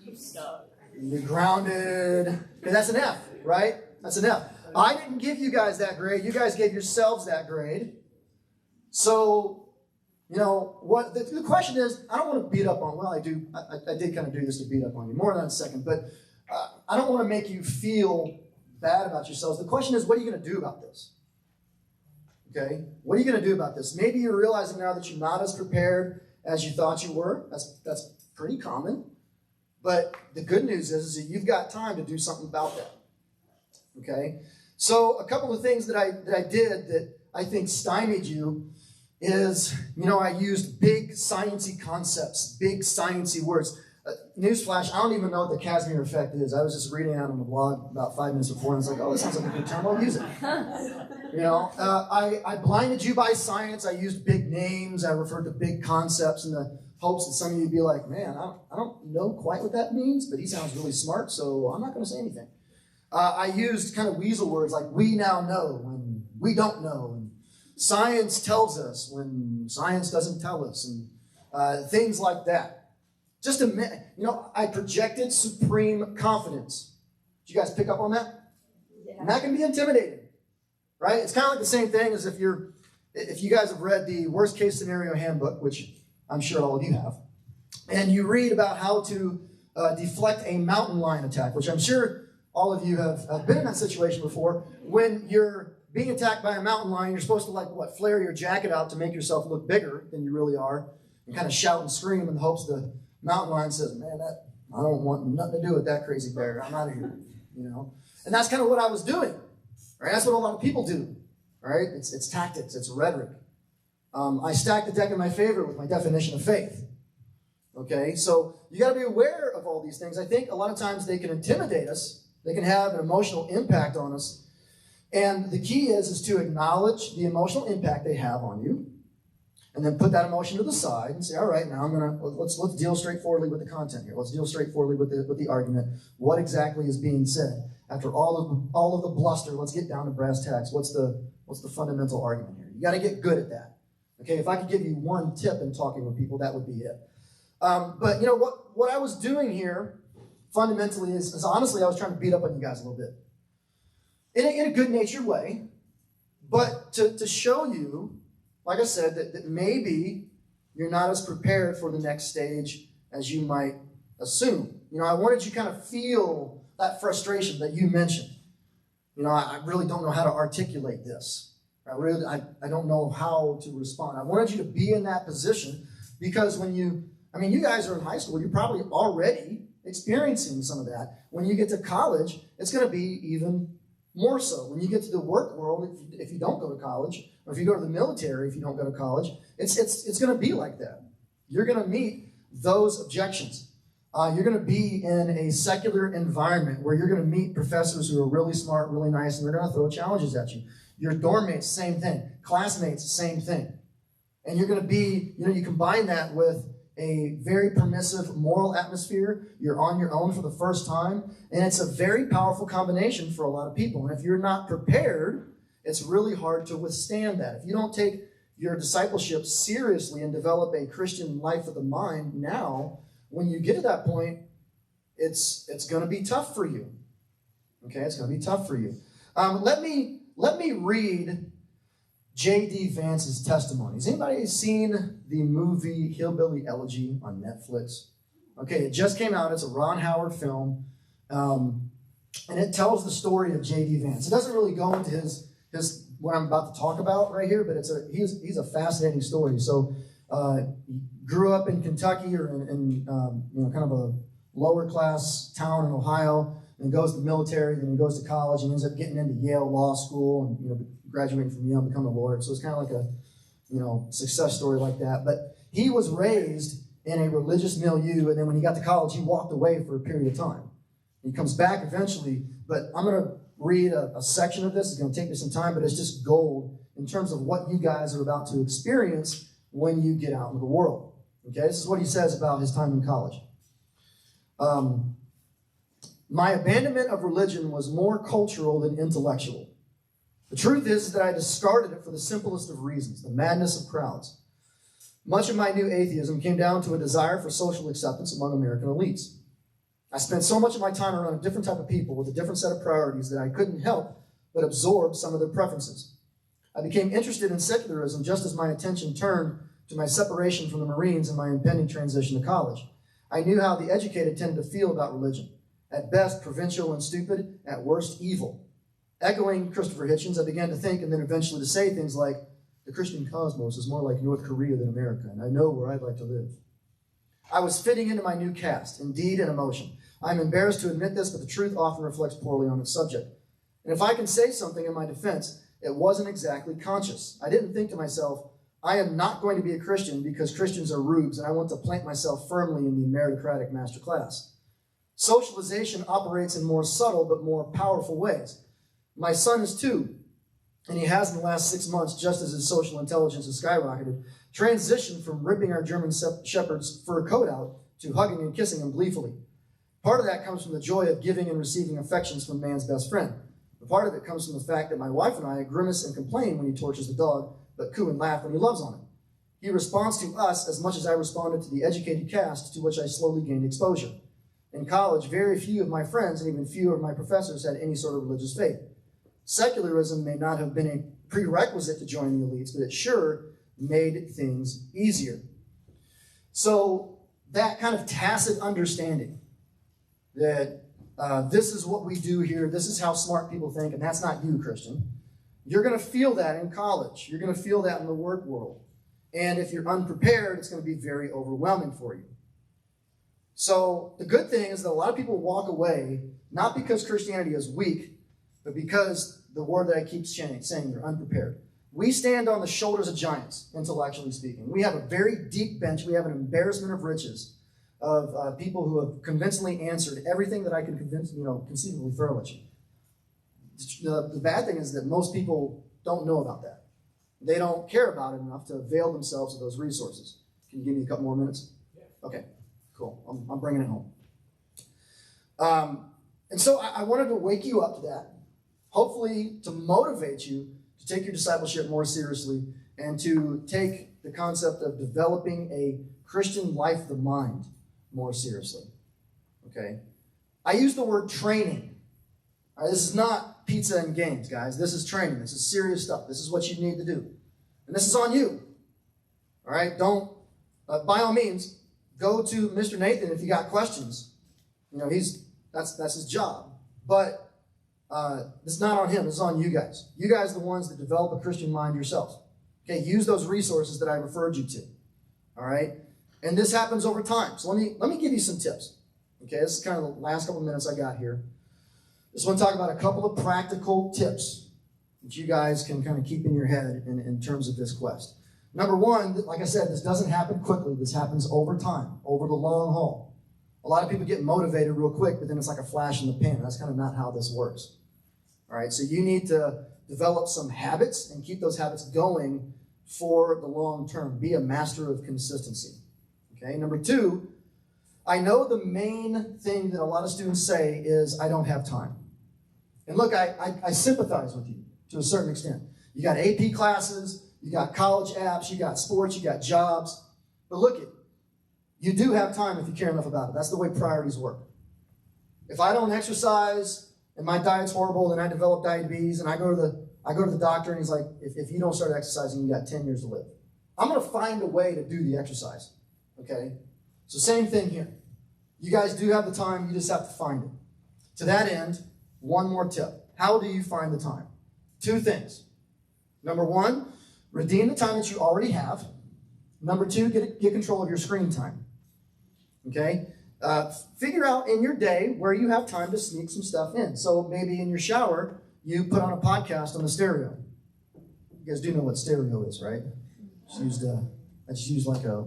You suck. You're grounded. Okay, that's an F, right? That's an F. I didn't give you guys that grade. You guys gave yourselves that grade. So, what the question is, I don't want to beat up on, well, I do. I did kind of do this to beat up on you. More than a second. But I don't want to make you feel bad about yourselves. The question is, what are you going to do about this? Okay? What are you going to do about this? Maybe you're realizing now that you're not as prepared as you thought you were. That's pretty common. But the good news is that you've got time to do something about that. Okay? So a couple of things that I did that I think stymied you is, I used big sciencey concepts, big sciencey words. Newsflash, I don't even know what the Casimir effect is. I was just reading it on the blog about 5 minutes before, and I was like, oh, this sounds like a good term, I'll use it. I blinded you by science. I used big names. I referred to big concepts in the hopes that some of you would be like, man, I don't know quite what that means, but he sounds really smart, so I'm not going to say anything. I used kind of weasel words like we now know when we don't know, and science tells us when science doesn't tell us, and things like that. Just a minute, I projected supreme confidence. Did you guys pick up on that? Yeah. And that can be intimidating, right? It's kind of like the same thing as if you guys have read the worst case scenario handbook, which I'm sure all of you have, and you read about how to deflect a mountain lion attack, which I'm sure all of you have been in that situation before. When you're being attacked by a mountain lion, you're supposed to flare your jacket out to make yourself look bigger than you really are, and kind of shout and scream in the hopes the mountain lion says, man, I don't want nothing to do with that crazy bear. I'm out of here, And that's kind of what I was doing, right? That's what a lot of people do, right? It's tactics, it's rhetoric. I stacked the deck in my favor with my definition of faith. Okay, so you got to be aware of all these things. I think a lot of times they can intimidate us. They can have an emotional impact on us. And the key is to acknowledge the emotional impact they have on you, and then put that emotion to the side and say, all right, now let's deal straightforwardly with the content here. Let's deal straightforwardly with the argument. What exactly is being said? After all of the bluster, let's get down to brass tacks. What's the fundamental argument here? You got to get good at that. Okay, if I could give you one tip in talking with people, that would be it. But what I was doing here fundamentally is honestly, I was trying to beat up on you guys a little bit. In a good-natured way, but to show you, like I said, that maybe you're not as prepared for the next stage as you might assume. I wanted you to kind of feel that frustration that you mentioned. I really don't know how to articulate this. I don't know how to respond. I wanted you to be in that position because you guys are in high school, you're probably already experiencing some of that. When you get to college, it's going to be even more so. When you get to the work world, if you don't go to college, or if you go to the military, if you don't go to college, it's going to be like that. You're going to meet those objections. You're going to be in a secular environment where you're going to meet professors who are really smart, really nice, and they're going to throw challenges at you. Your dorm mates, same thing. Classmates, same thing. And you're going to be, you combine that with a very permissive moral atmosphere. You're on your own for the first time. And it's a very powerful combination for a lot of people. And if you're not prepared, it's really hard to withstand that. If you don't take your discipleship seriously and develop a Christian life of the mind now, when you get to that point, it's going to be tough for you. Okay, it's going to be tough for you. Let me read J.D. Vance's testimony. Has anybody seen the movie Hillbilly Elegy on Netflix? Okay, it just came out. It's a Ron Howard film. And it tells the story of J.D. Vance. It doesn't really go into his what I'm about to talk about right here, but he's a fascinating story. So he grew up in Kentucky or in kind of a lower class town in Ohio, and goes to the military, then he goes to college and ends up getting into Yale Law School and graduating from Yale and becoming a lawyer. So it's kind of like a success story like that. But he was raised in a religious milieu, and then when he got to college, he walked away for a period of time. He comes back eventually, but I'm going to read a section of this. It's going to take me some time, but it's just gold in terms of what you guys are about to experience when you get out into the world. Okay, this is what he says about his time in college. My abandonment of religion was more cultural than intellectual. The truth is that I discarded it for the simplest of reasons, the madness of crowds. Much of my new atheism came down to a desire for social acceptance among American elites. I spent so much of my time around a different type of people with a different set of priorities that I couldn't help but absorb some of their preferences. I became interested in secularism just as my attention turned to my separation from the Marines and my impending transition to college. I knew how the educated tended to feel about religion. At best, provincial and stupid, at worst, evil. Echoing Christopher Hitchens, I began to think and then eventually to say things like, the Christian cosmos is more like North Korea than America, and I know where I'd like to live. I was fitting into my new cast, in deed and emotion. I'm embarrassed to admit this, but the truth often reflects poorly on its subject. And if I can say something in my defense, it wasn't exactly conscious. I didn't think to myself, I am not going to be a Christian because Christians are rubes and I want to plant myself firmly in the meritocratic master class. Socialization operates in more subtle but more powerful ways. My son is 2, and he has in the last 6 months, just as his social intelligence has skyrocketed, transitioned from ripping our German shepherd's fur coat out to hugging and kissing him gleefully. Part of that comes from the joy of giving and receiving affections from man's best friend. But part of it comes from the fact that my wife and I grimace and complain when he tortures the dog, but coo and laugh when he loves on him. He responds to us as much as I responded to the educated caste to which I slowly gained exposure. In college, very few of my friends and even few of my professors had any sort of religious faith. Secularism may not have been a prerequisite to join the elites, but it sure made things easier. So that kind of tacit understanding that this is what we do here, this is how smart people think, and that's not you, Christian. You're going to feel that in college. You're going to feel that in the work world. And if you're unprepared, it's going to be very overwhelming for you. So the good thing is that a lot of people walk away, not because Christianity is weak, but because the word that I keep saying, they're unprepared. We stand on the shoulders of giants, intellectually speaking. We have a very deep bench. We have an embarrassment of riches of people who have convincingly answered everything that I can conceivably throw at you. The bad thing is that most people don't know about that. They don't care about it enough to avail themselves of those resources. Can you give me a couple more minutes? Yeah. Okay, cool. I'm bringing it home. And so I wanted to wake you up to that, hopefully to motivate you to take your discipleship more seriously and to take the concept of developing a Christian life of the mind more seriously. Okay? I use the word training. All right, this is not pizza and games, guys. This is training. This is serious stuff. This is what you need to do. And this is on you. All right? Don't, by all means, go to Mr. Nathan if you got questions. That's his job. But it's not on him. It's on you guys. You guys are the ones that develop a Christian mind yourselves. Okay? Use those resources that I referred you to. All right? And this happens over time. So let me give you some tips. Okay? This is kind of the last couple minutes I got here. Just want to talk about a couple of practical tips that you guys can kind of keep in your head in terms of this quest. Number one, like I said, this doesn't happen quickly. This happens over time, over the long haul. A lot of people get motivated real quick, but then it's like a flash in the pan. That's kind of not how this works. All right, so you need to develop some habits and keep those habits going for the long term. Be a master of consistency. Okay, number two, I know the main thing that a lot of students say is, I don't have time. And look, I sympathize with you to a certain extent. You got AP classes, you got college apps, you got sports, you got jobs. But look, you do have time if you care enough about it. That's the way priorities work. If I don't exercise and my diet's horrible and I develop diabetes and I go to the doctor and he's like, if you don't start exercising, you got 10 years to live. I'm going to find a way to do the exercise. Okay? So same thing here. You guys do have the time, you just have to find it. To that end, one more tip. How do you find the time? 2 things. Number 1, redeem the time that you already have. Number 2, get control of your screen time. Okay? Figure out in your day where you have time to sneak some stuff in. So maybe in your shower, you put on a podcast on the stereo. You guys do know what stereo is, right? I just used like a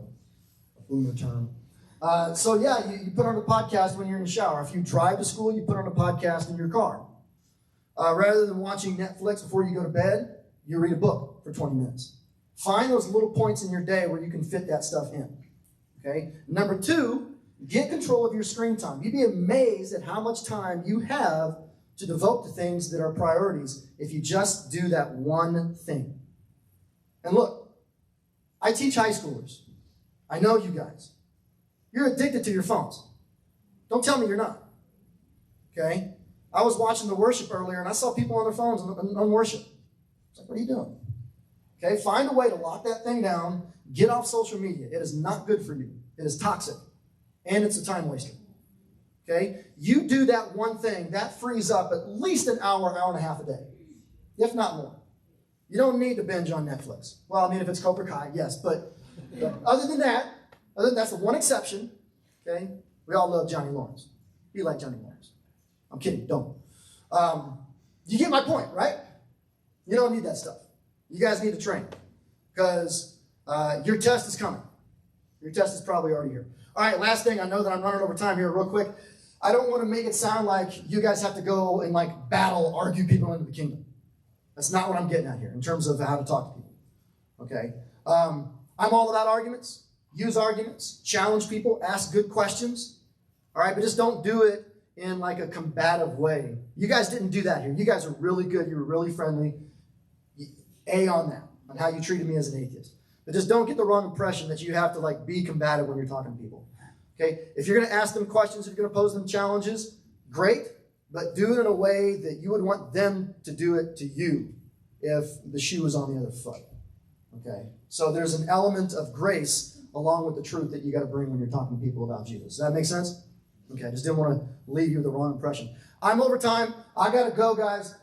boomer term. So yeah, you put on a podcast when you're in the shower. If you drive to school, you put on a podcast in your car. Rather than watching Netflix before you go to bed, you read a book for 20 minutes. Find those little points in your day where you can fit that stuff in. Okay? Number 2, get control of your screen time. You'd be amazed at how much time you have to devote to things that are priorities if you just do that one thing. And look, I teach high schoolers. I know you guys. You're addicted to your phones. Don't tell me you're not. Okay? I was watching the worship earlier, and I saw people on their phones on worship. It's like, what are you doing? Okay? Find a way to lock that thing down. Get off social media. It is not good for you. It is toxic. And it's a time waster. Okay? You do that one thing, that frees up at least an hour, hour and a half a day. If not more. You don't need to binge on Netflix. Well, I mean, if it's Cobra Kai, yes. But other than that, that's the one exception, okay? We all love Johnny Lawrence. Be like Johnny Lawrence. I'm kidding, don't. You get my point, right? You don't need that stuff. You guys need to train. Because Your test is coming. Your test is probably already here. All right, last thing. I know that I'm running over time here real quick. I don't want to make it sound like you guys have to go and like battle, argue people into the kingdom. That's not what I'm getting at here in terms of how to talk to people. Okay? I'm all about arguments. Use arguments. Challenge people. Ask good questions. All right? But just don't do it in like a combative way. You guys didn't do that here. You guys are really good. You were really friendly. A on that, on how you treated me as an atheist. But just don't get the wrong impression that you have to like be combative when you're talking to people. Okay? If you're going to ask them questions, if you're going to pose them challenges, great. But do it in a way that you would want them to do it to you if the shoe was on the other foot. Okay? So there's an element of grace along with the truth that you got to bring when you're talking to people about Jesus. Does that make sense? Okay, I just didn't want to leave you with the wrong impression. I'm over time. I got to go, guys.